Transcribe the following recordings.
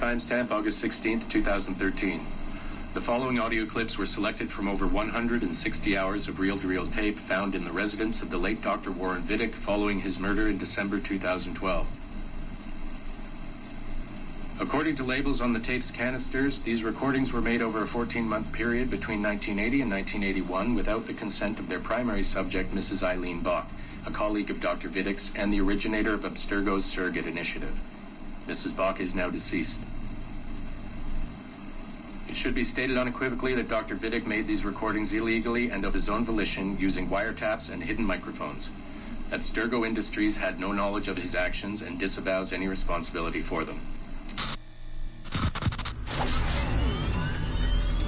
Timestamp August 16th, 2013. The following audio clips were selected from over 160 hours of reel-to-reel tape found in the residence of the late Dr. Warren Vidic following his murder in December 2012. According to labels on the tape's canisters, these recordings were made over a 14-month period between 1980 and 1981 without the consent of their primary subject, Mrs. Eileen Bach, a colleague of Dr. Vidic's and the originator of Abstergo's surrogate initiative. Mrs. Bach is now deceased. It should be stated unequivocally that Dr. Vidic made these recordings illegally and of his own volition using wiretaps and hidden microphones. Abstergo Industries had no knowledge of his actions and disavows any responsibility for them.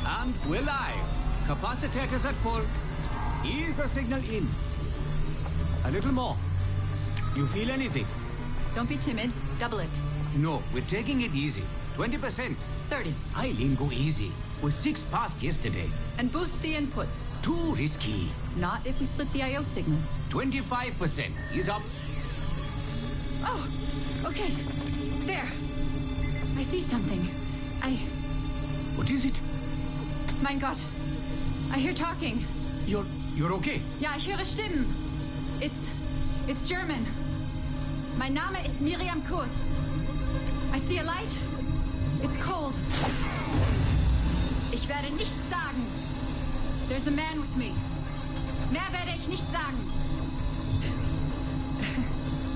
And we're live. Capacitors at full. Ease the signal in. A little more. You feel anything? Don't be timid. Double it. No, we're taking it easy. 20%. 30. Eileen, go easy. Was 6 past yesterday. And boost the inputs. Too risky. Not if we split the I/O signals. 25%. Ease up. Oh, okay. There. I see something. What is it? Mein Gott. I hear talking. You're okay? Ja, ich höre Stimmen. It's German. Mein Name ist Miriam Kurz. I see a light. It's cold. Ich werde nichts sagen. There's a man with me. Mehr werde ich nicht sagen.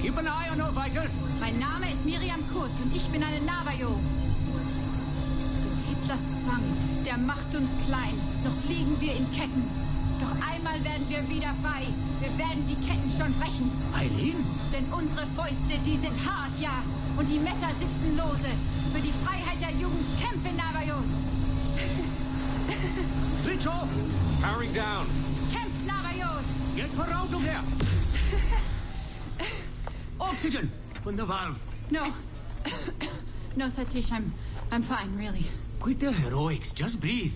Keep an eye on our vitals. Mein Name ist Miriam Kurz und ich bin eine Navajo. Des Hitlers Zwang, der macht uns klein. Noch liegen wir in Ketten. Doch einmal werden wir wieder frei. Wir werden die Ketten schon brechen. Eileen? Denn unsere Fäuste, die sind hart, ja. Und die Messer sitzen lose. Für die Freiheit der Jugend kämpfen Navajos. Switch off. Powering down. Kämpft Navajos. Get her out of there. Oxygen from the valve. No. No, Satish, I'm fine, really. Quit the heroics. Just breathe.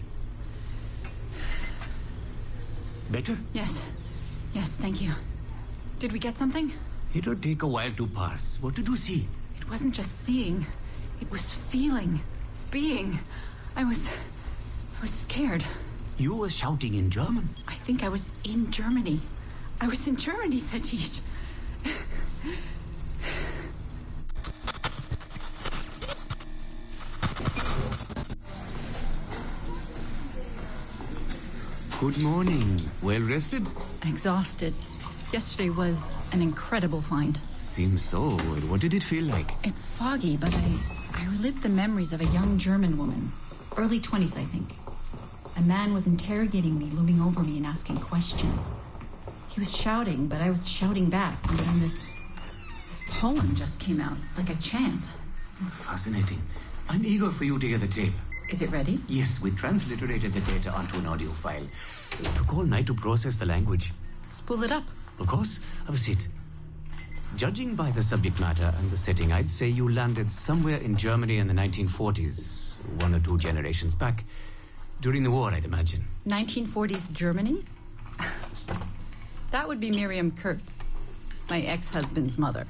Better? Yes. Yes, thank you. Did we get something? It'll take a while to parse. What did you see? It wasn't just seeing. It was feeling. Being. I was scared. You were shouting in German. I think I was in Germany. I was in Germany, Satish. Good morning. Well rested? Exhausted. Yesterday was an incredible find. Seems so. What did it feel like? It's foggy, but I relived the memories of a young German woman. Early 20s, I think. A man was interrogating me, looming over me and asking questions. He was shouting, but I was shouting back. And then this poem just came out, like a chant. Fascinating. I'm eager for you to hear the tape. Is it ready? Yes, we transliterated the data onto an audio file. It took all night to process the language. Spool it up. Of course, have a seat. Judging by the subject matter and the setting, I'd say you landed somewhere in Germany in the 1940s, 1 or 2 generations back. During the war, I'd imagine. 1940s Germany? That would be Miriam Kurtz, my ex-husband's mother.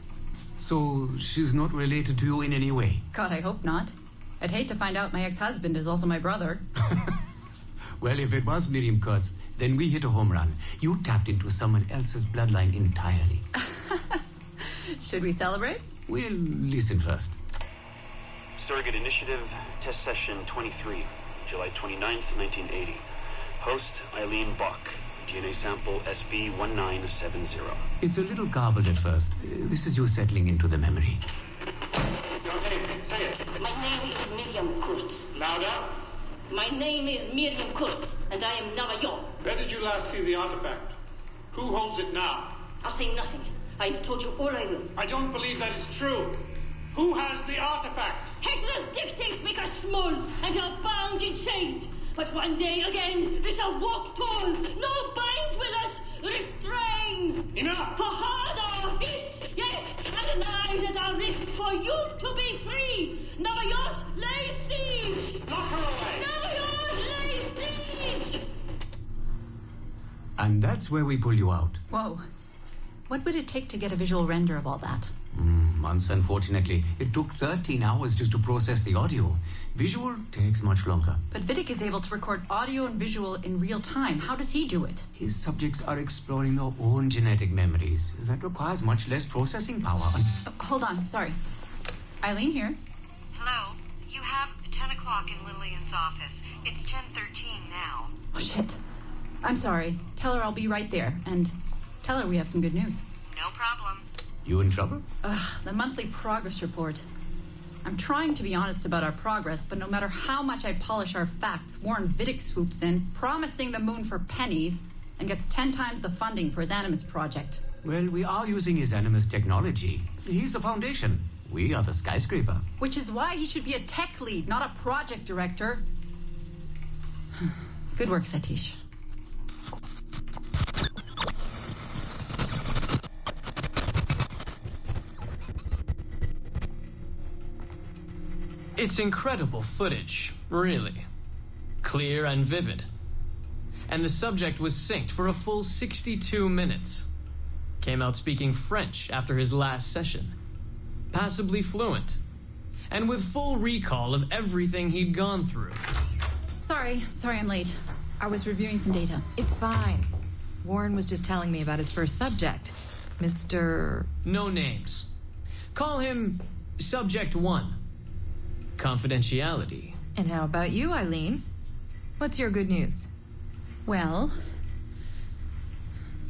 So she's not related to you in any way? God, I hope not. I'd hate to find out my ex-husband is also my brother. Well, if it was Miriam Kurtz, then we hit a home run. You tapped into someone else's bloodline entirely. Should we celebrate? We'll listen first. Surrogate Initiative, Test Session 23, July 29th, 1980. Host, Eileen Bach. DNA sample SB1970. It's a little garbled at first. This is you settling into the memory. Your name, say it. My name is Miriam Kurtz. Louder. My name is Miriam Kurtz, and I am Navajo. Where did you last see the artifact? Who holds it now? I'll say nothing. I've told you all I will. I don't believe that is true. Who has the artifact? Hexler's dictates make us small, and we are bound in chains. But one day again, we shall walk tall. No binds will us restrain. Enough! For hard are our fists, yes, and the knives at our wrists for you to be free. Navajos lay siege. Lock her away! Navajos lay siege. And that's where we pull you out. Whoa. What would it take to get a visual render of all that? Months, unfortunately. It took 13 hours just to process the audio. Visual takes much longer. But Vidic is able to record audio and visual in real time. How does he do it? His subjects are exploring their own genetic memories. That requires much less processing power. Hold on, sorry. Eileen here. Hello. You have 10 o'clock in Lillian's office. It's 10:13 now. Oh, shit. I'm sorry. Tell her I'll be right there. And tell her we have some good news. No problem. You in trouble? The monthly progress report. I'm trying to be honest about our progress, but no matter how much I polish our facts, Warren Vidic swoops in, promising the moon for pennies, and gets 10 times the funding for his Animus project. Well, we are using his Animus technology. He's the foundation. We are the skyscraper. Which is why he should be a tech lead, not a project director. Good work, Satish. It's incredible footage, really. Clear and vivid. And the subject was synced for a full 62 minutes. Came out speaking French after his last session. Passably fluent. And with full recall of everything he'd gone through. Sorry I'm late. I was reviewing some data. It's fine. Warren was just telling me about his first subject, Mr. No names. Call him Subject 1. Confidentiality. And how about you, Eileen? What's your good news? Well,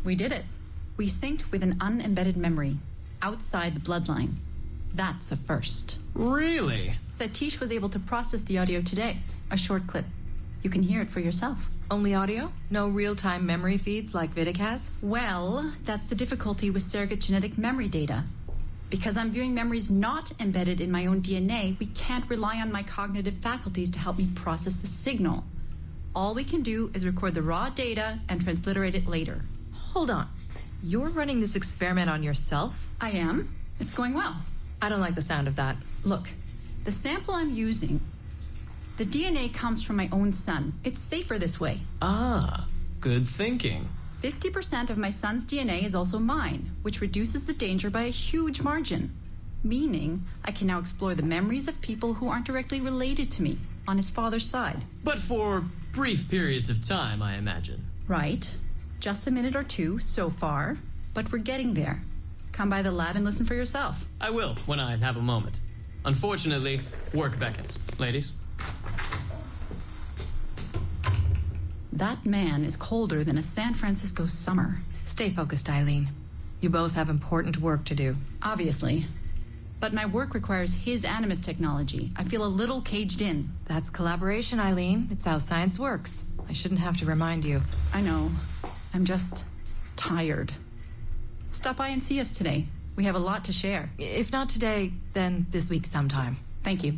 we did it. We synced with an unembedded memory outside the bloodline. That's a first. Really? Satish was able to process the audio today. A short clip. You can hear it for yourself. Only audio? No real-time memory feeds like Vidic has? Well, that's the difficulty with surrogate genetic memory data. Because I'm viewing memories not embedded in my own DNA, we can't rely on my cognitive faculties to help me process the signal. All we can do is record the raw data and transliterate it later. Hold on. You're running this experiment on yourself? I am. It's going well. I don't like the sound of that. Look, the sample I'm using, the DNA comes from my own son. It's safer this way. Ah, good thinking. 50% of my son's DNA is also mine, which reduces the danger by a huge margin. Meaning, I can now explore the memories of people who aren't directly related to me. on his father's side. But for brief periods of time, I imagine. Right. Just a minute or two so far, but we're getting there. Come by the lab and listen for yourself. I will, when I have a moment. Unfortunately, work beckons. Ladies? That man is colder than a San Francisco summer. Stay focused, Eileen. You both have important work to do. Obviously. But my work requires his animus technology. I feel a little caged in. That's collaboration, Eileen. It's how science works. I shouldn't have to remind you. I know. I'm just tired. Stop by and see us today. We have a lot to share. If not today, then this week sometime. Thank you.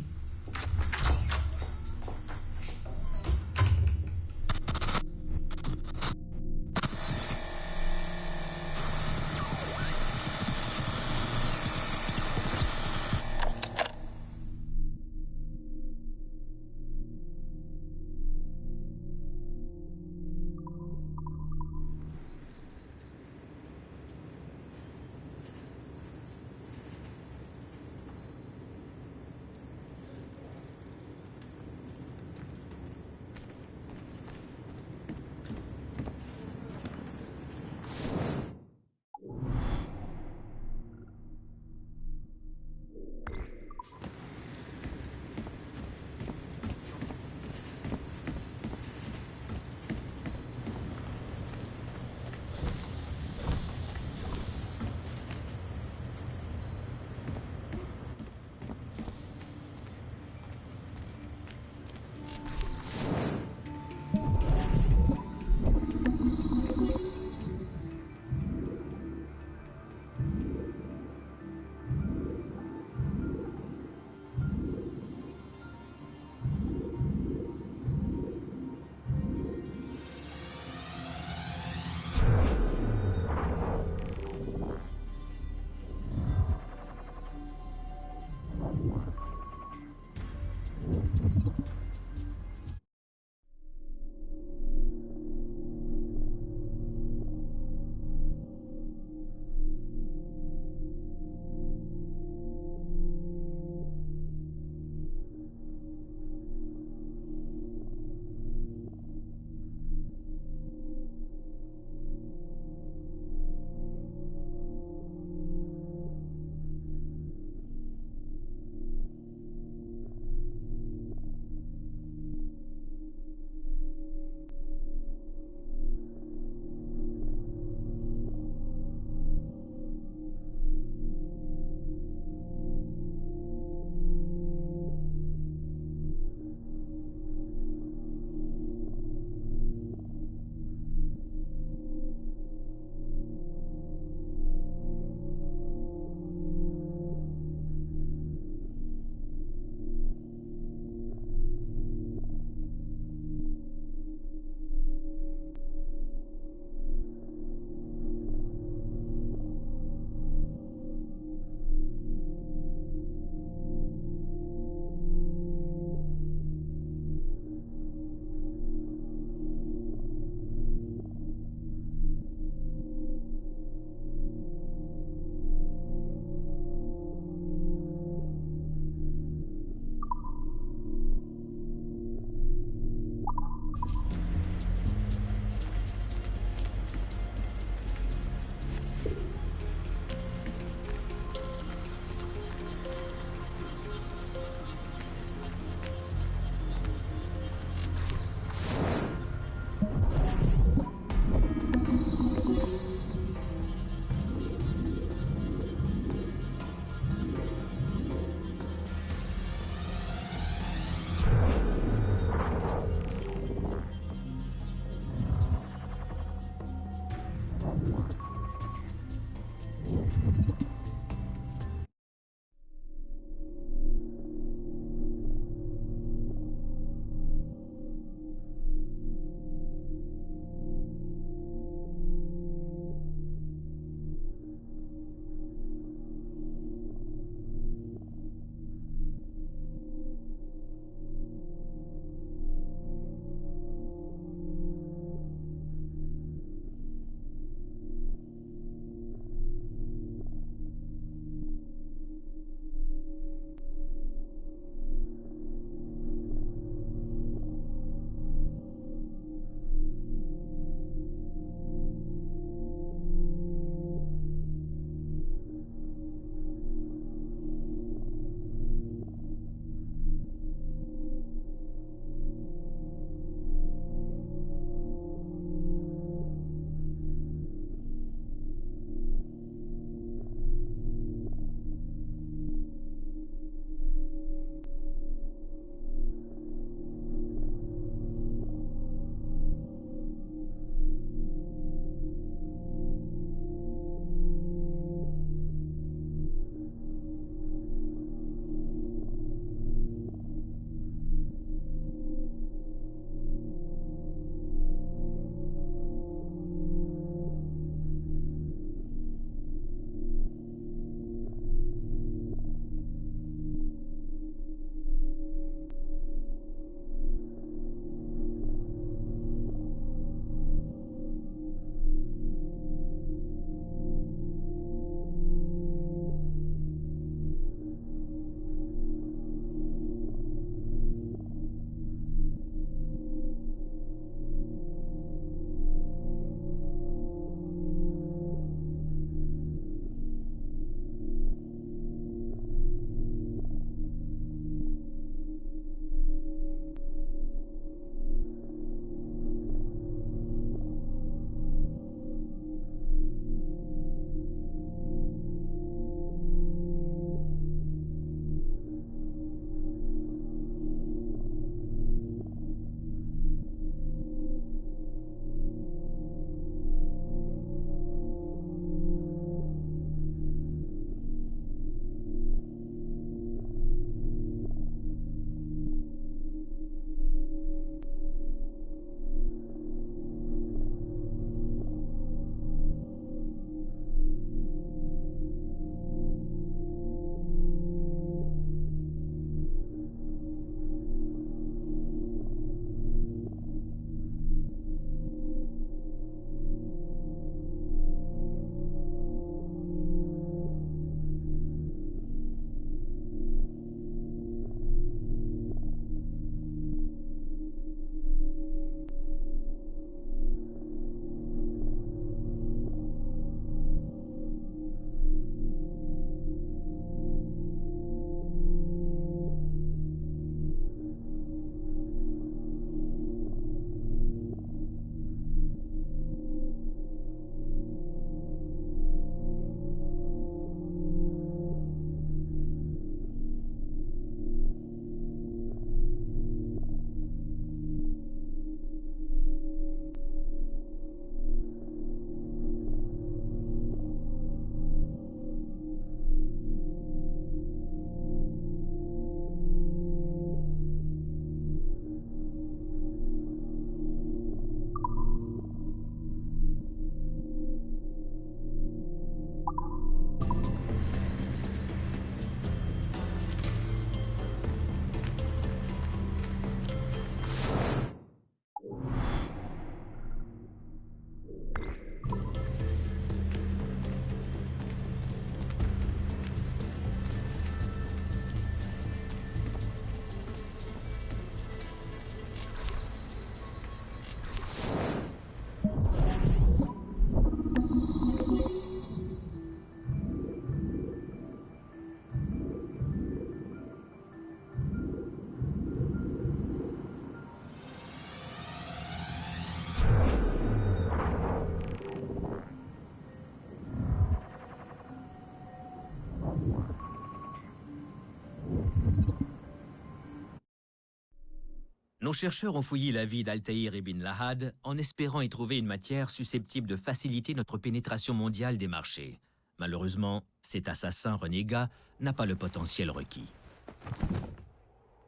Nos chercheurs ont fouillé la vie d'Altaïr ibn Lahad en espérant y trouver une matière susceptible de faciliter notre pénétration mondiale des marchés. Malheureusement, cet assassin renégat n'a pas le potentiel requis.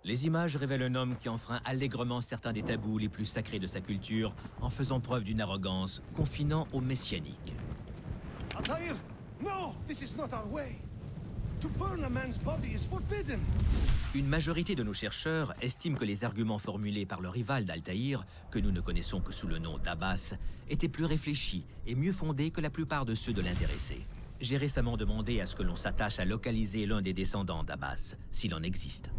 Les images révèlent un homme qui enfreint allègrement certains des tabous les plus sacrés de sa culture en faisant preuve d'une arrogance confinant au messianique. Altaïr, no, this is not our way. To burn a man's body is forbidden. Une majorité de nos chercheurs estiment que les arguments formulés par le rival d'Altaïr, que nous ne connaissons que sous le nom d'Abbas, étaient plus réfléchis et mieux fondés que la plupart de ceux de l'intéressé. J'ai récemment demandé à ce que l'on s'attache à localiser l'un des descendants d'Abbas, s'il en existe.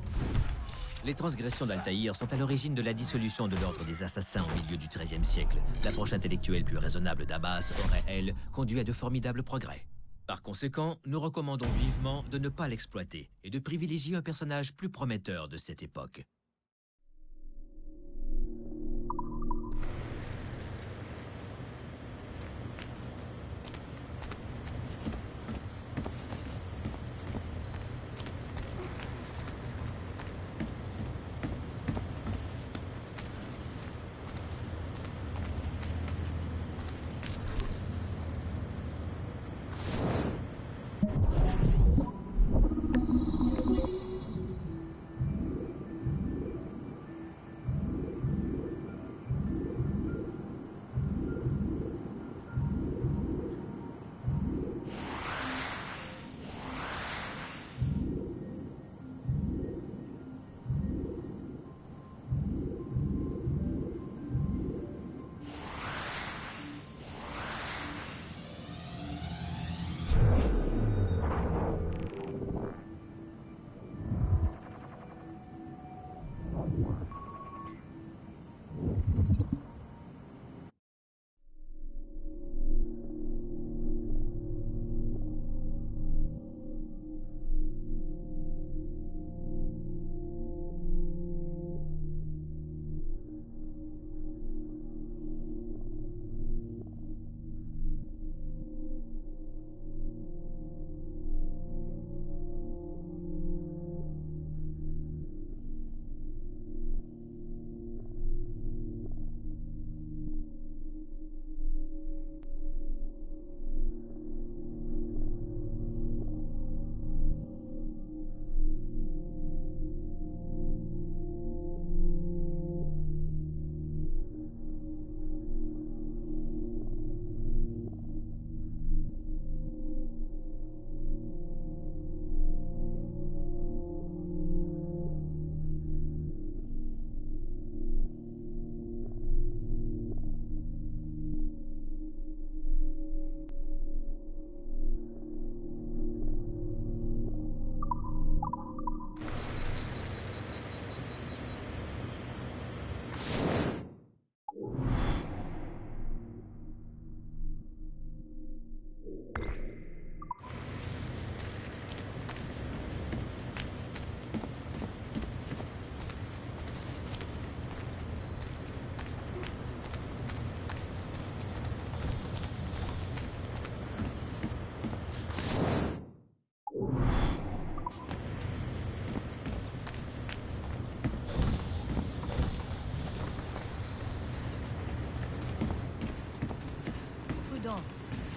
Les transgressions d'Altaïr sont à l'origine de la dissolution de l'ordre des assassins au milieu du XIIIe siècle. L'approche intellectuelle plus raisonnable d'Abbas aurait, elle, conduit à de formidables progrès. Par conséquent, nous recommandons vivement de ne pas l'exploiter et de privilégier un personnage plus prometteur de cette époque.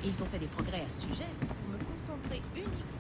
Ils ont fait des progrès à ce sujet pour me concentrer uniquement.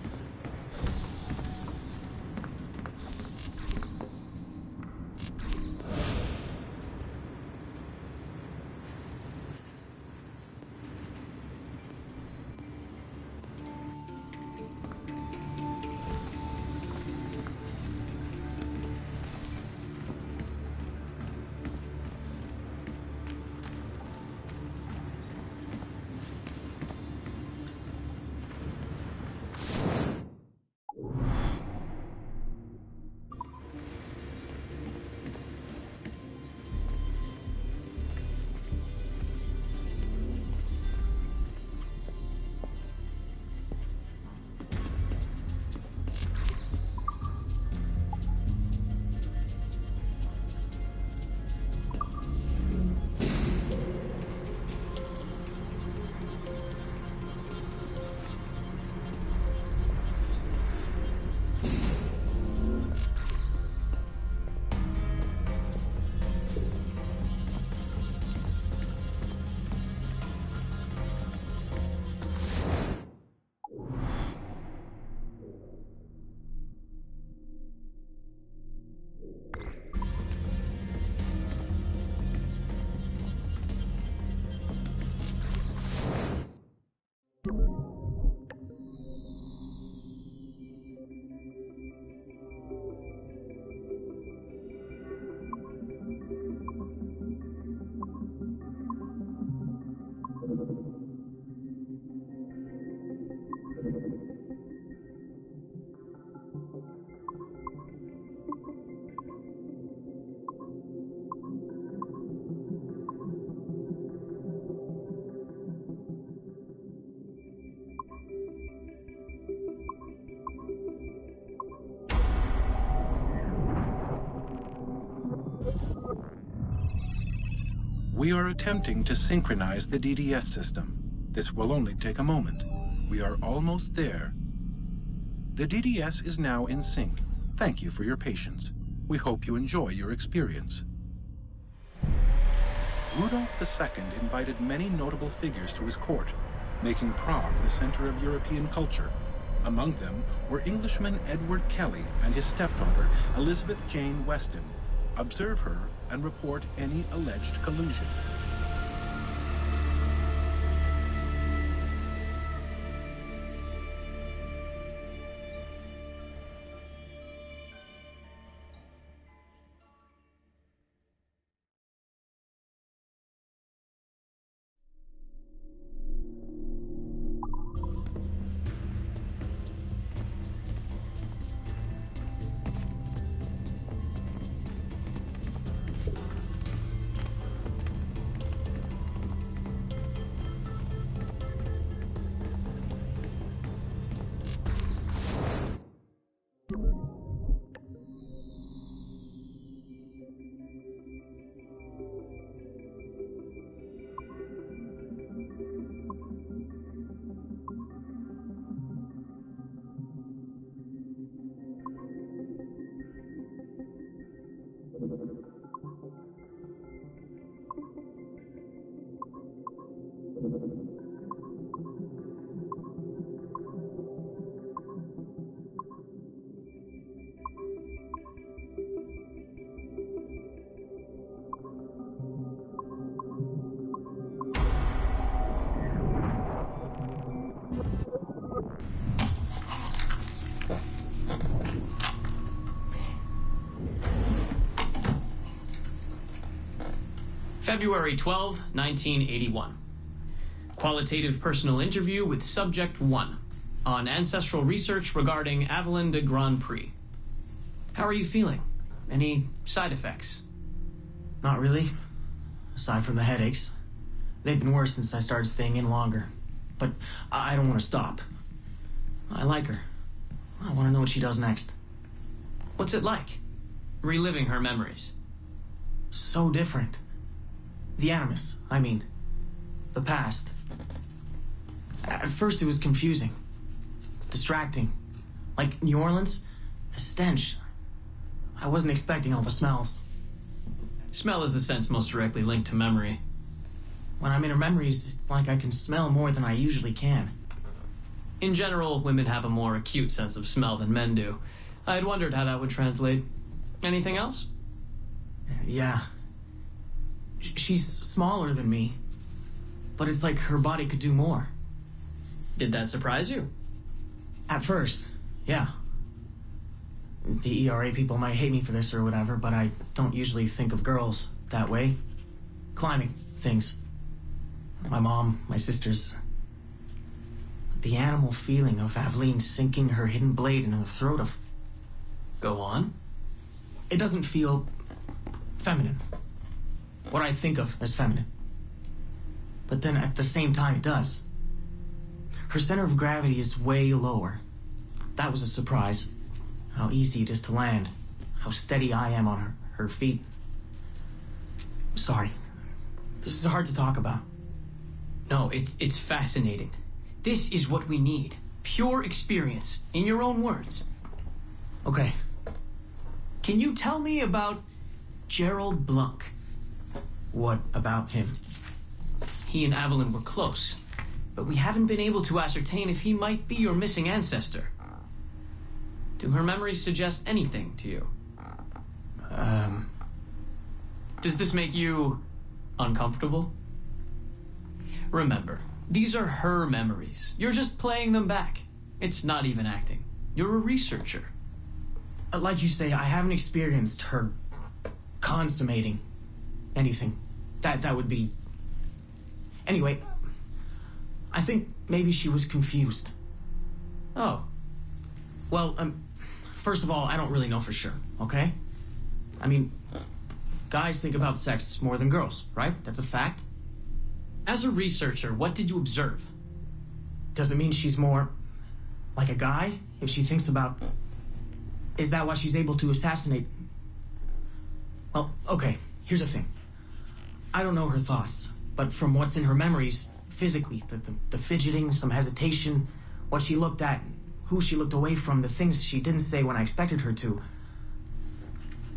We are attempting to synchronize the DDS system. This will only take a moment. We are almost there. The DDS is now in sync. Thank you for your patience. We hope you enjoy your experience. Rudolf II invited many notable figures to his court, making Prague the center of European culture. Among them were Englishman Edward Kelly and his stepdaughter, Elizabeth Jane Weston. Observe her and report any alleged collusion. February 12, 1981. Qualitative personal interview with Subject 1 on ancestral research regarding Avalon de Grand Prix. How are you feeling? Any side effects? Not really. Aside from the headaches. They've been worse since I started staying in longer. But I don't want to stop. I like her. I want to know what she does next. What's it like? Reliving her memories. So different. The Animus, I mean. The past. At first it was confusing. Distracting. Like New Orleans, the stench. I wasn't expecting all the smells. Smell is the sense most directly linked to memory. When I'm in her memories, it's like I can smell more than I usually can. In general, women have a more acute sense of smell than men do. I had wondered how that would translate. Anything else? Yeah. She's smaller than me, but it's like her body could do more. Did that surprise you? At first, yeah. The ERA people might hate me for this or whatever, but I don't usually think of girls that way. Climbing things. My mom, my sisters. The animal feeling of Aveline sinking her hidden blade into the throat of... Go on. It doesn't feel feminine. What I think of as feminine. But then at the same time it does. Her center of gravity is way lower. That was a surprise. How easy it is to land. How steady I am on her feet. Sorry. This is hard to talk about. No, it's fascinating. This is what we need. Pure experience, in your own words. Okay. Can you tell me about Gerald Blanc? What about him? He and Avalon were close, but we haven't been able to ascertain if he might be your missing ancestor. Do her memories suggest anything to you? Does this make you uncomfortable? Remember, these are her memories. You're just playing them back. It's not even acting. You're a researcher. Like you say, I haven't experienced her consummating anything. That would be... Anyway, I think maybe she was confused. Oh. Well, first of all, I don't really know for sure, okay? I mean, guys think about sex more than girls, right? That's a fact. As a researcher, what did you observe? Does it mean she's more like a guy if she thinks about... Is that why she's able to assassinate... Well, okay, here's the thing. I don't know her thoughts, but from what's in her memories, physically, the fidgeting, some hesitation, what she looked at, who she looked away from, the things she didn't say when I expected her to.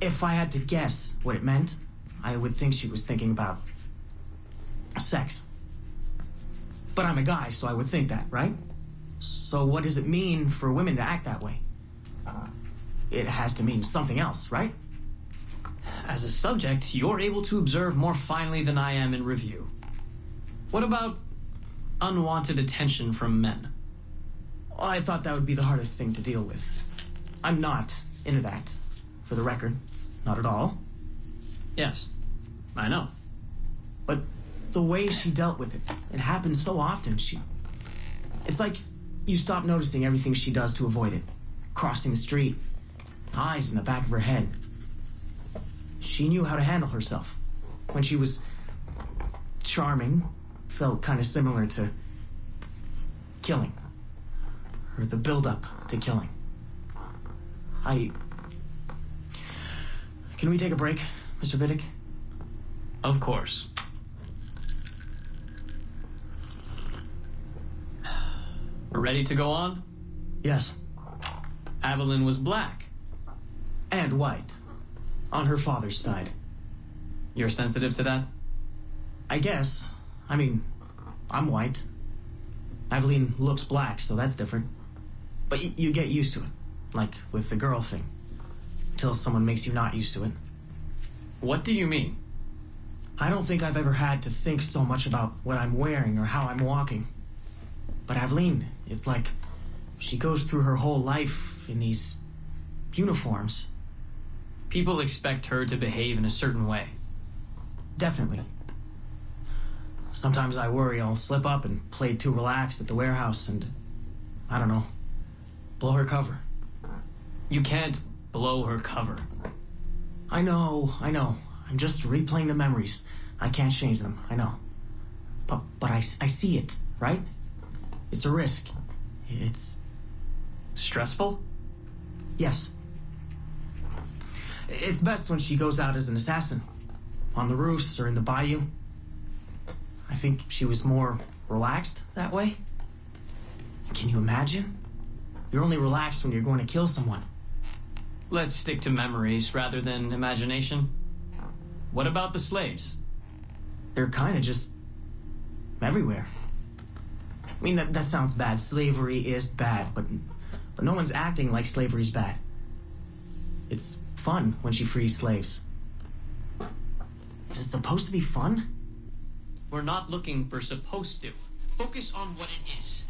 If I had to guess what it meant, I would think she was thinking about sex. But I'm a guy, so I would think that, right? So what does it mean for women to act that way? It has to mean something else, right? As a subject, you're able to observe more finely than I am in review. What about unwanted attention from men? Well, I thought that would be the hardest thing to deal with. I'm not into that, for the record. Not at all. Yes, I know. But the way she dealt with it, it happens so often. It's like you stop noticing everything she does to avoid it. Crossing the street, eyes in the back of her head. She knew how to handle herself. When she was charming, felt kind of similar to killing. Or the build-up to killing. Can we take a break, Mr. Vidic? Of course. Ready to go on? Yes. Evelyn was black. And white. On her father's side. You're sensitive to that? I guess. I mean, I'm white. Evelyn looks black, so that's different. But you get used to it. Like with the girl thing. Until someone makes you not used to it. What do you mean? I don't think I've ever had to think so much about what I'm wearing or how I'm walking. But Evelyn, it's like she goes through her whole life in these uniforms. People expect her to behave in a certain way. Definitely. Sometimes I worry I'll slip up and play too relaxed at the warehouse and, I don't know, blow her cover. You can't blow her cover. I know. I'm just replaying the memories. I can't change them, I know. But I see it, right? It's a risk. It's... stressful? Yes. It's best when she goes out as an assassin. On the roofs or in the bayou. I think she was more relaxed that way. Can you imagine? You're only relaxed when you're going to kill someone. Let's stick to memories rather than imagination. What about the slaves? They're kind of just everywhere. I mean, that sounds bad. Slavery is bad, but no one's acting like slavery's bad. It's fun when she frees slaves. Is it supposed to be fun? We're not looking for supposed to. Focus on what it is.